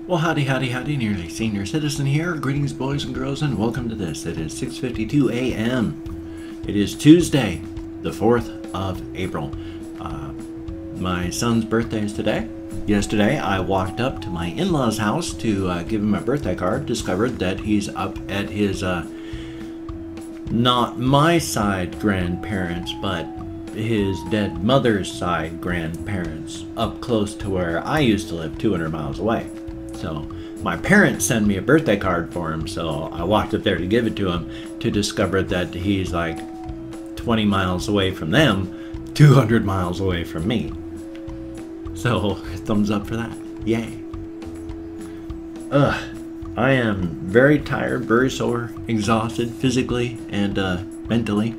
Well, howdy, howdy, howdy, nearly senior citizen here. Greetings, boys and girls, and welcome to this. It is 6:52 a.m. It is Tuesday, the 4th of April. My son's birthday is today. Yesterday, I walked up to my in-laws' house to give him a birthday card. Discovered that he's up at his, not my side grandparents, but his dead mother's side grandparents, up close to where I used to live, 200 miles away. So my parents sent me a birthday card for him, so I walked up there to give it to him, to discover that he's like 20 miles away from them, 200 miles away from me. So thumbs up for that. Yay. I am very tired, very sore, exhausted physically and mentally.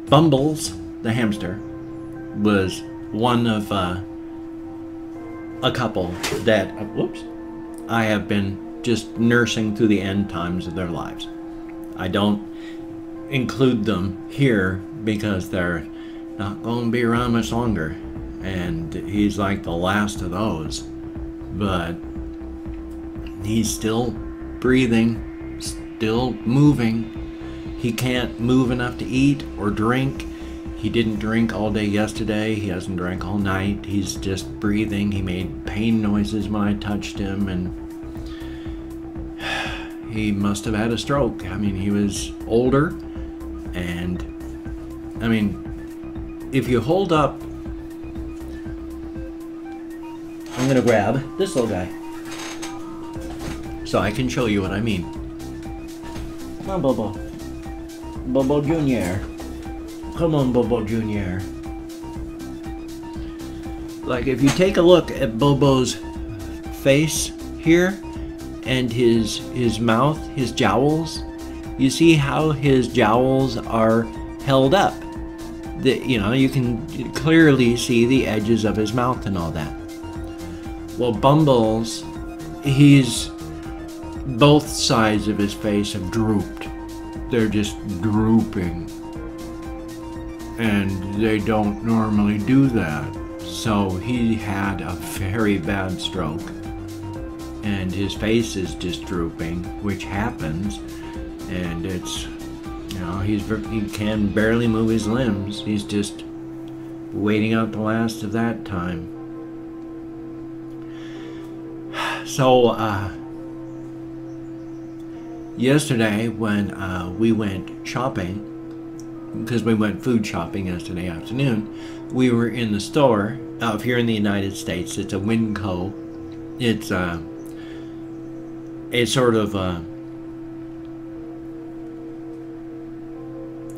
Bumbles, the hamster, was one of a couple that, I have been just nursing through the end times of their lives. I don't include them here because they're not going to be around much longer, and he's like the last of those, but he's still breathing, still moving. He can't move enough to eat or drink. He didn't drink all day yesterday. He hasn't drank all night. He's just breathing. He made pain noises when I touched him, and he must have had a stroke. I mean, he was older, and I mean, if you hold up, I'm gonna grab this little guy so I can show you what I mean. Come on, Bobo. Bobo Jr. Come on, Bobo Jr. Like, if you take a look at Bobo's face here and his mouth, his jowls, you see how his jowls are held up. You can clearly see the edges of his mouth and all that. Well, Bumbles, both sides of his face have drooped. They're just drooping. And they don't normally do that. So he had a very bad stroke, and his face is just drooping, which happens, and it's, he can barely move his limbs. He's just waiting out the last of that time. So yesterday when we went shopping, because we went food shopping yesterday afternoon, we were in the store. If you're in the United States, it's a Winco. It's a sort of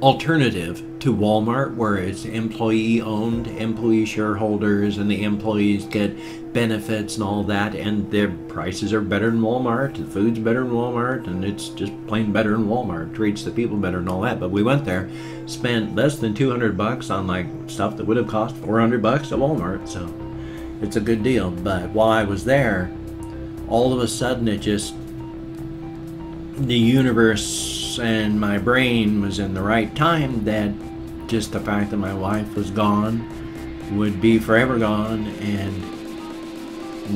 alternative to Walmart, where it's employee owned, employee shareholders, and the employees get benefits and all that, and their prices are better than Walmart, the food's better than Walmart, and it's just plain better than Walmart, treats the people better and all that. But we went there, spent less than 200 bucks on like stuff that would have cost 400 bucks at Walmart, so it's a good deal. But while I was there, all of a sudden the universe and my brain was in the right time, that just the fact that my wife was gone, would be forever gone, and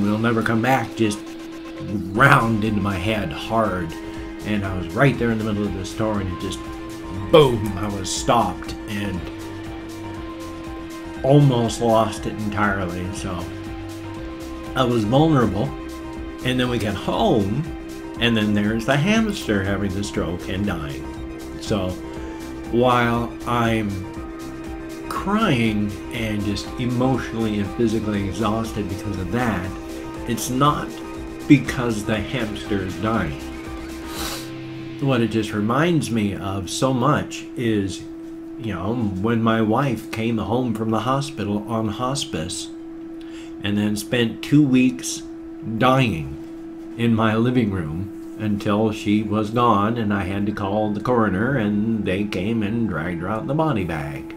will never come back, just round into my head hard. And I was right there in the middle of the store, and it just, boom, I was stopped and almost lost it entirely. So I was vulnerable, and then we get home, and then there's the hamster having the stroke and dying. So while I'm crying and just emotionally and physically exhausted because of that, it's not because the hamster is dying. What it just reminds me of so much is, when my wife came home from the hospital on hospice and then spent 2 weeks dying in my living room until she was gone, and I had to call the coroner, and they came and dragged her out in the body bag.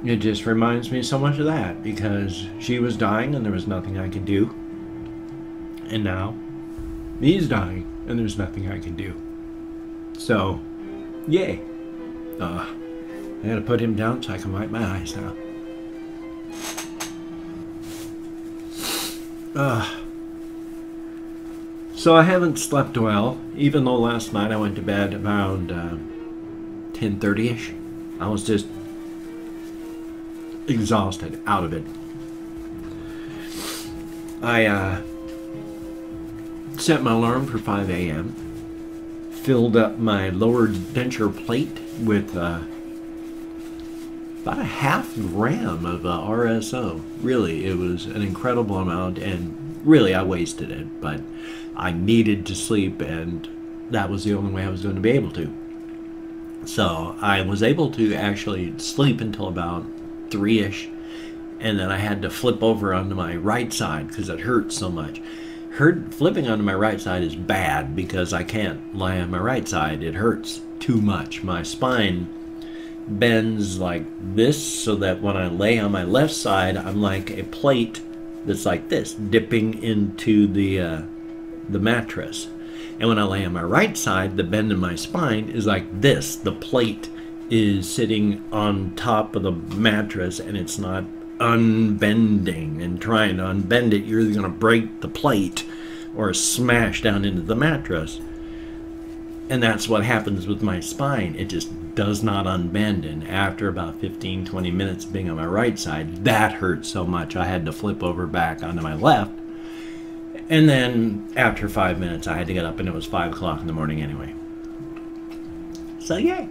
It just reminds me so much of that, because she was dying and there was nothing I could do, and now he's dying and there's nothing I can do. So yay. I gotta put him down so I can wipe my eyes now. So I haven't slept well, even though last night I went to bed around 10:30ish. I was just exhausted, out of it. I set my alarm for 5 a.m., filled up my lower denture plate with about a half gram of RSO. Really, it was an incredible amount, and really I wasted it, but I needed to sleep, and that was the only way I was going to be able to. So I was able to actually sleep until about 3-ish, and then I had to flip over onto my right side because it hurt so much. Flipping onto my right side is bad because I can't lie on my right side. It hurts too much. My spine bends like this so that when I lay on my left side, I'm like a plate that's like this, dipping into the mattress. And when I lay on my right side, the bend in my spine is like this. The plate is sitting on top of the mattress and it's not unbending, and trying to unbend it, you're either going to break the plate or smash down into the mattress. And that's what happens with my spine. It just does not unbend, and after about 15-20 minutes being on my right side, that hurt so much I had to flip over back onto my left. And then after 5 minutes I had to get up, and it was 5 o'clock in the morning anyway. So yay.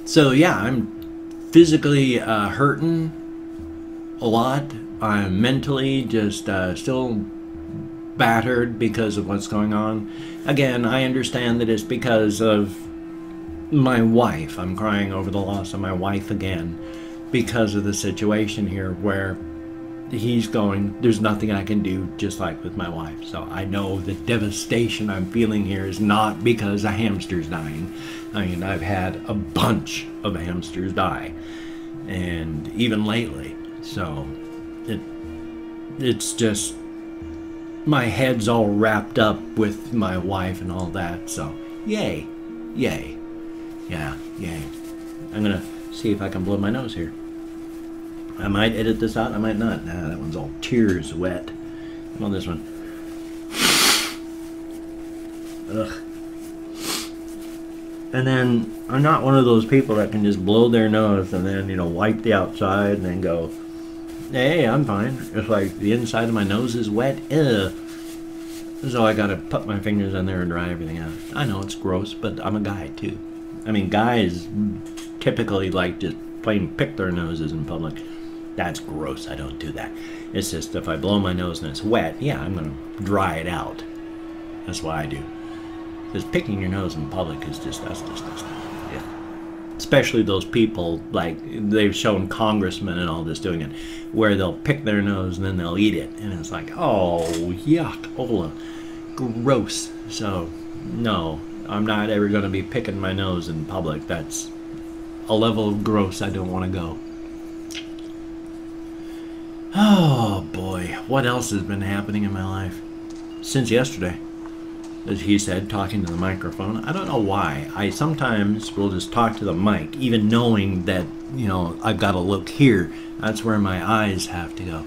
So yeah, I'm physically hurting a lot. I'm mentally just still battered because of what's going on. Again, I understand that it's because of my wife. I'm crying over the loss of my wife again because of the situation here where he's going, there's nothing I can do, just like with my wife. So I know the devastation I'm feeling here is not because a hamster's dying. I mean, I've had a bunch of hamsters die, and even lately. So it's just, my head's all wrapped up with my wife and all that. So yay, yay, yeah, yay. I'm gonna see if I can blow my nose here. I might edit this out, I might not. Nah, that one's all tears wet. How about this one? Ugh. And then I'm not one of those people that can just blow their nose and then, you know, wipe the outside and then go, hey, I'm fine. It's like the inside of my nose is wet. Ugh. So I gotta put my fingers in there and dry everything out. I know it's gross, but I'm a guy too. I mean, guys typically like just plain pick their noses in public. That's gross. I don't do that. It's just if I blow my nose and it's wet, yeah, I'm gonna dry it out. That's what I do. Because picking your nose in public is just, that's disgusting. Yeah. Especially those people, like, they've shown congressmen and all this doing it, where they'll pick their nose and then they'll eat it. And it's like, oh, yuck, oh, gross. So, no, I'm not ever going to be picking my nose in public. That's a level of gross I don't want to go. Oh, boy. What else has been happening in my life? Since yesterday. As he said, talking to the microphone. I don't know why. I sometimes will just talk to the mic, even knowing that, you know, I've got to look here. That's where my eyes have to go.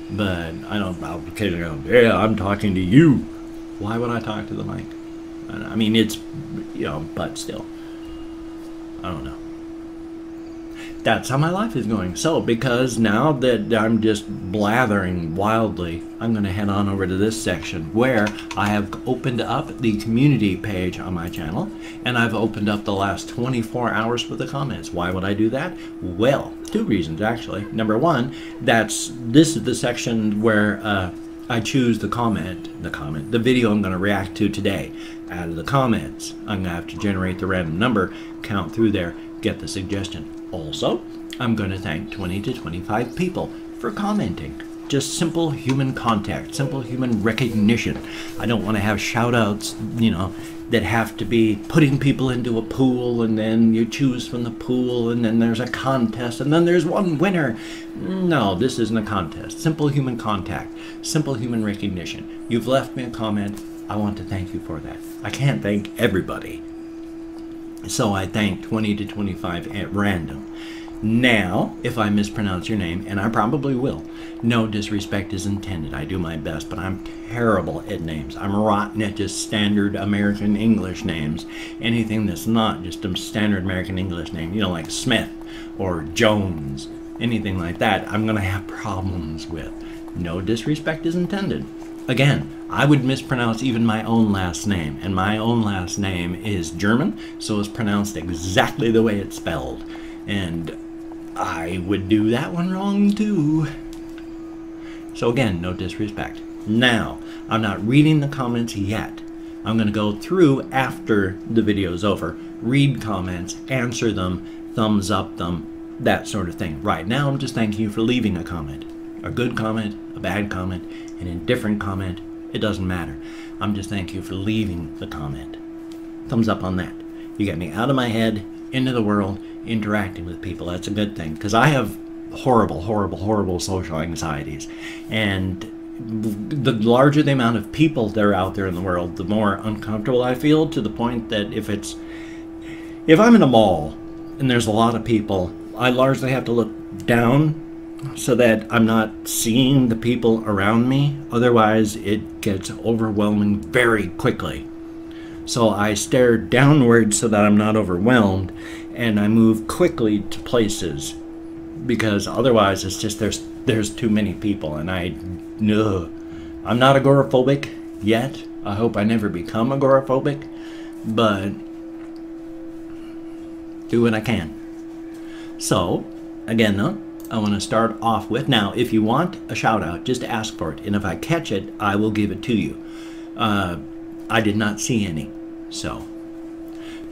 But I don't, I'll occasionally go, yeah, I'm talking to you. Why would I talk to the mic? I mean, it's, you know, but still. I don't know. That's how my life is going. So, because now that I'm just blathering wildly, I'm going to head on over to this section where I have opened up the community page on my channel, and I've opened up the last 24 hours for the comments. Why would I do that? Well, 2 reasons actually. Number one, this is the section where I choose the video I'm going to react to today. Out of the comments, I'm going to have to generate the random number, count through there, get the suggestion. Also, I'm going to thank 20 to 25 people for commenting. Just simple human contact, simple human recognition. I don't want to have shout-outs, you know, that have to be putting people into a pool, and then you choose from the pool, and then there's a contest, and then there's one winner. No, this isn't a contest. Simple human contact, simple human recognition. You've left me a comment. I want to thank you for that. I can't thank everybody. So I thank 20 to 25 at random. Now, if I mispronounce your name, and I probably will, no disrespect is intended. I do my best, but I'm terrible at names. I'm rotten at just standard American English names. Anything that's not just a standard American English name, you know, like Smith or Jones, anything like that, I'm going to have problems with. No disrespect is intended. Again, I would mispronounce even my own last name, and my own last name is German, so it's pronounced exactly the way it's spelled. And I would do that one wrong too. So again, no disrespect. Now, I'm not reading the comments yet. I'm going to go through after the video is over, read comments, answer them, thumbs up them, that sort of thing. Right now, I'm just thanking you for leaving a comment. A good comment, a bad comment, an indifferent comment, it doesn't matter. I'm just thanking you for leaving the comment. Thumbs up on that. You get me out of my head, into the world, interacting with people. That's a good thing, because I have horrible, horrible, horrible social anxieties, and the larger the amount of people that are out there in the world, the more uncomfortable I feel, to the point that if I'm in a mall and there's a lot of people, I largely have to look down so that I'm not seeing the people around me. Otherwise, it gets overwhelming very quickly. So I stare downwards so that I'm not overwhelmed, and I move quickly to places, because otherwise it's just there's too many people, and I'm not agoraphobic yet. I hope I never become agoraphobic, but do what I can. So again though, I want to start off with, now if you want a shout out, just ask for it, and if I catch it, I will give it to you. I did not see any. So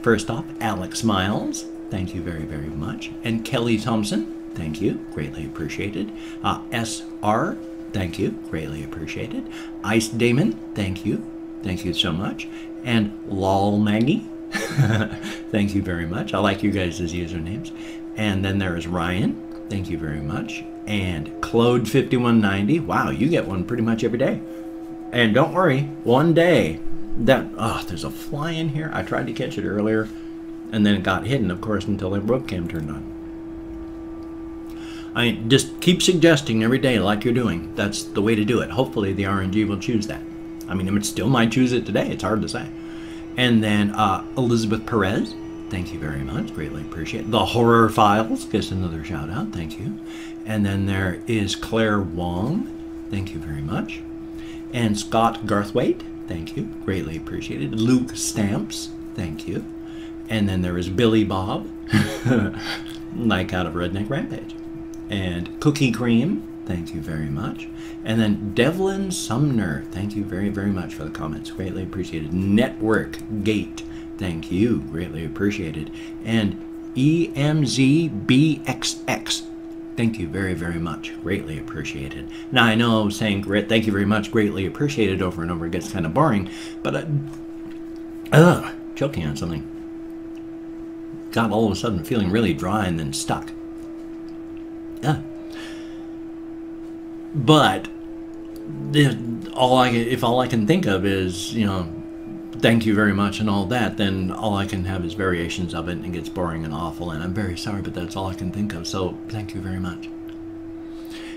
first off, Alex Miles, thank you very, very much. And Kelly Thompson, thank you, greatly appreciated. SR, thank you, greatly appreciated. Ice Damon, thank you so much. And Lol Maggie, thank you very much. I like you guys' usernames. And then there is Ryan, thank you very much. And Claude5190, wow, you get one pretty much every day. And don't worry, one day, there's a fly in here. I tried to catch it earlier, and then it got hidden, of course, until the webcam turned on. I mean, just keep suggesting every day like you're doing. That's the way to do it. Hopefully the RNG will choose that. I mean, it still might choose it today. It's hard to say. And then Elizabeth Perez, thank you very much. Greatly appreciate it. The Horror Files gets another shout out. Thank you. And then there is Claire Wong. Thank you very much. And Scott Garthwaite, thank you, greatly appreciated. Luke Stamps, thank you. And then there is Billy Bob, like out of Redneck Rampage. And Cookie Cream, thank you very much. And then Devlin Sumner, thank you very, very much for the comments, greatly appreciated. Network Gate, thank you, greatly appreciated. And EMZBXX, thank you very, very much. Greatly appreciated. Now, I know saying thank you very much, greatly appreciated over and over gets kind of boring, but choking on something. Got all of a sudden feeling really dry and then stuck. But if all I can think of is, you know, thank you very much and all that, then all I can have is variations of it, and it gets boring and awful, and I'm very sorry, but that's all I can think of, so thank you very much.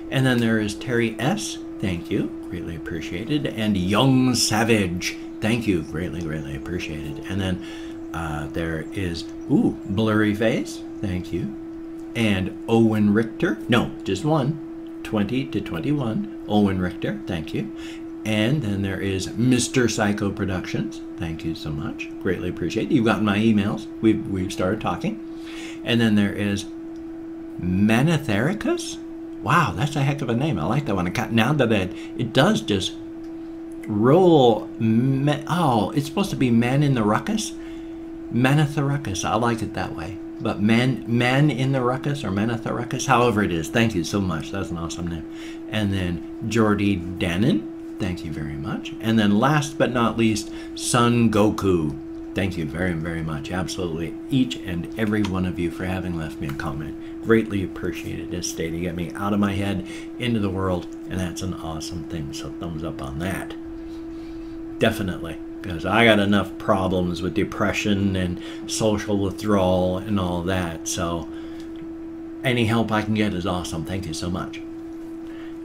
And then there is Terry S, thank you, greatly appreciated. And Young Savage, thank you, greatly, greatly appreciated. And then there is, Blurry Face, thank you. And Owen Richter, no, just one, 20 to 21, Owen Richter, thank you. And then there is Mr. Psycho Productions. Thank you so much. Greatly appreciate it. You've gotten my emails. We've started talking. And then there is Manathericus. Wow, that's a heck of a name. I like that one. Now that it does just roll. It's supposed to be Man in the Ruckus. Manathericus. I like it that way. But man in the Ruckus or Manathericus, however it is. Thank you so much. That's an awesome name. And then Jordy Dannon. Thank you very much. And then last but not least, Son Goku. Thank you very, very much. Absolutely. Each and every one of you for having left me a comment. Greatly appreciated. As stated, get me out of my head, into the world, and that's an awesome thing. So thumbs up on that. Definitely. Because I got enough problems with depression and social withdrawal and all that. So Any help I can get is awesome. Thank you so much.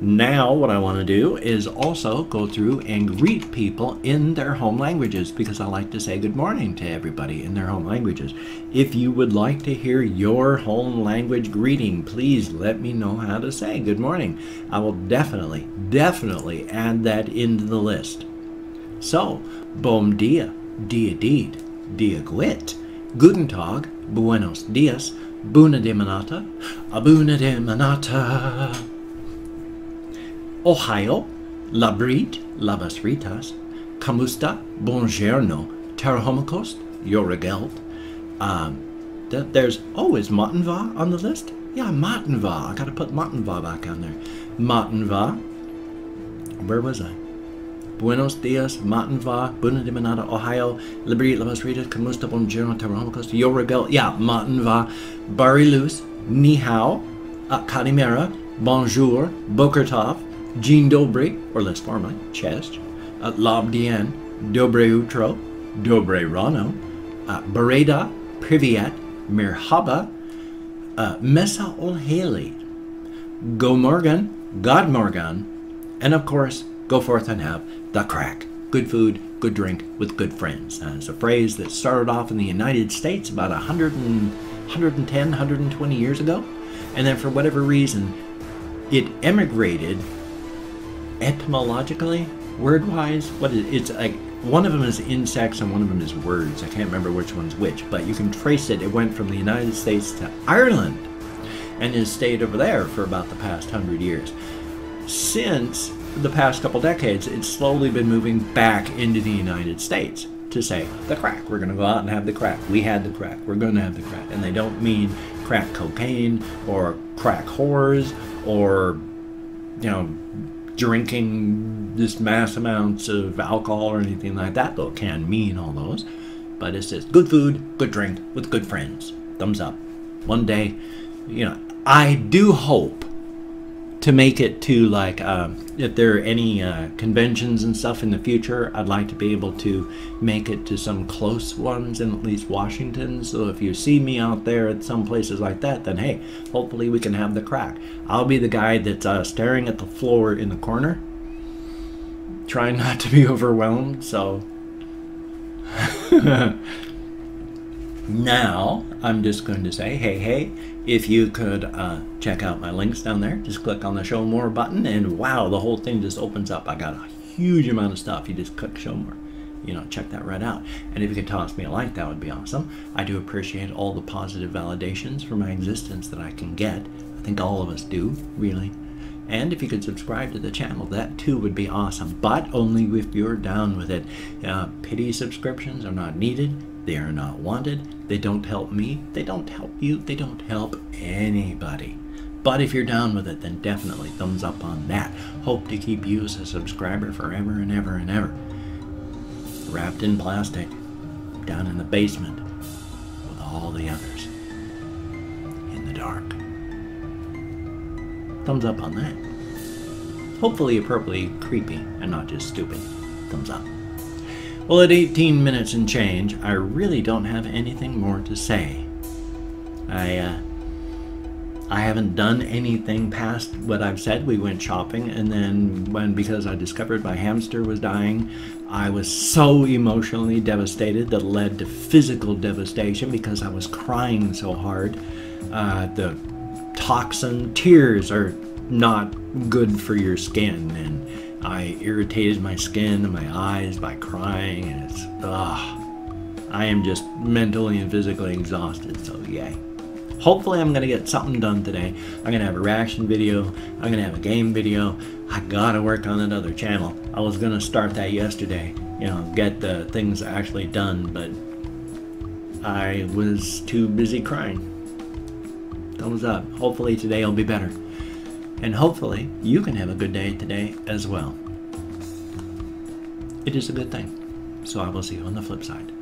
Now what I want to do is also go through and greet people in their home languages, because I like to say good morning to everybody in their home languages. If you would like to hear your home language greeting, please let me know how to say good morning. I will definitely add that into the list. So, bom dia, dia deed, dia gwit, guten tag, buenos dias, buna de manata, abuna de manata. Ohio, labrit, labas ritas, kamusta, bongiorno, terahomikost, yoragelt. There's, is Matenva on the list? Yeah, Matenva. I gotta put Matenva back on there. Matenva. Where was I? Buenos dias, Matenva, Buna de Manata, Ohio, labrit, labas ritas, kamusta, bongiorno, terahomikost, yoragelt. Yeah, Matenva. Barilus, ni hao, kalimera, bonjour, Boker tov, Jean Dobry, or less formally, Chest, Labdien, Dobre Utro, Dobre Rano, Bereda, Privyat, Mirhaba, Mesa Olheli, Go Morgan, God Morgan, and of course, go forth and have the crack. Good food, good drink, with good friends. It's a phrase that started off in the United States about 110, 120 years ago, and then for whatever reason, it emigrated etymologically, word-wise. It's like one of them is insects and one of them is words. I can't remember which one's which, but you can trace it. It went from the United States to Ireland and has stayed over there for about the past 100 years. Since the past couple decades, it's slowly been moving back into the United States to say the crack. We're going to go out and have the crack. We had the crack. We're going to have the crack. And they don't mean crack cocaine or crack whores or, you know, drinking this mass amounts of alcohol or anything like that, though it can mean all those. But it's just good food, good drink, with good friends. Thumbs up. One day, you know, I do hope to make it to, like, if there are any conventions and stuff in the future, I'd like to be able to make it to some close ones in at least Washington. So if you see me out there at some places like that, then hey, hopefully we can have the crack. I'll be the guy that's staring at the floor in the corner, trying not to be overwhelmed. So now I'm just going to say, hey, if you could check out my links down there, just click on the show more button, and wow, the whole thing just opens up. I got a huge amount of stuff. You just click show more, you know, check that right out. And if you could toss me a like, that would be awesome. I do appreciate all the positive validations for my existence that I can get. I think all of us do, really. And if you could subscribe to the channel, that too would be awesome, but only if you're down with it. Pity subscriptions are not needed. They are not wanted. They don't help me. They don't help you. They don't help anybody. But if you're down with it, then definitely thumbs up on that. Hope to keep you as a subscriber forever and ever and ever. Wrapped in plastic, down in the basement, with all the others, in the dark. Thumbs up on that. Hopefully appropriately creepy and not just stupid. Thumbs up. Well, at 18 minutes and change, I really don't have anything more to say. I haven't done anything past what I've said. We went shopping, and then because I discovered my hamster was dying, I was so emotionally devastated that led to physical devastation because I was crying so hard. The tears are not good for your skin, and I irritated my skin and my eyes by crying, and it's, I am just mentally and physically exhausted, so yay. Hopefully I'm going to get something done today. I'm going to have a reaction video. I'm going to have a game video. I got to work on that other channel. I was going to start that yesterday, you know, get the things actually done, but I was too busy crying. Thumbs up. Hopefully today will be better. And hopefully you can have a good day today as well. It is a good thing. So I will see you on the flip side.